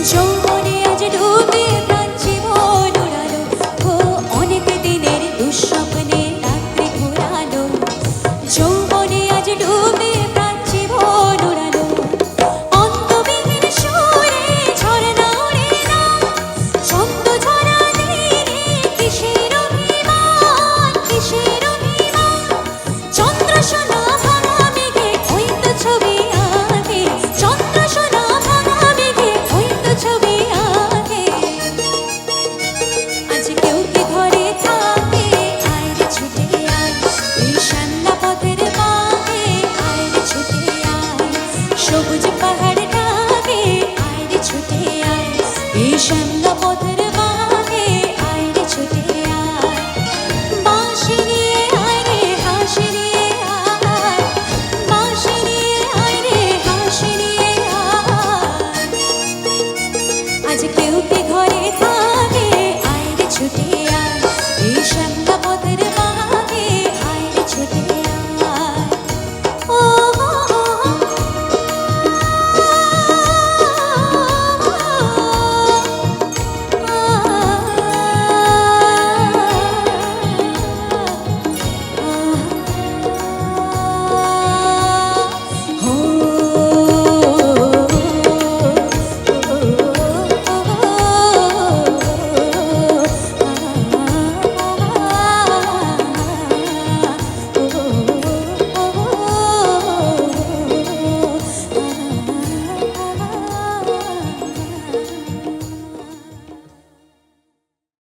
যৌবনে আজ ডুবে প্রাণ জীবন উড়ালো, ও অনেক দিনের দুঃস্বপ্নে রাত্রি ঘুরালো। যৌবনে আজ ডুবে প্রাণ জীবন উড়ালো, অন্তবিহীন সুরে ঝরনা ওড়ে না, ছন্দ ঝরা দিনে কিসের অভিমান, কিসের অভিমান। চন্দ্র সোনা ভাঙা মেঘে ওই তো ছবি আঁকে, চন্দ্র সোনা ভাঙা মেঘে ওই তো ছবি আঁকে। আজ কেউ কি ঘরে থাকে, আয় রে ছুটে আয়, এই শ্যামলা পথের বাঁকে আয় রে ছুটে আয়। সবুজ পাহাড় ডাকে আয় রে ছুটে আয়, এই শ্যামলা পথের বাঁকে আয় রে ছুটে আয়। বাঁশি নিয়ে আয় রে হাসি নিয়ে আয়, বাঁশি নিয়ে আয় রে হাসি নিয়ে আয়। আজ কেউ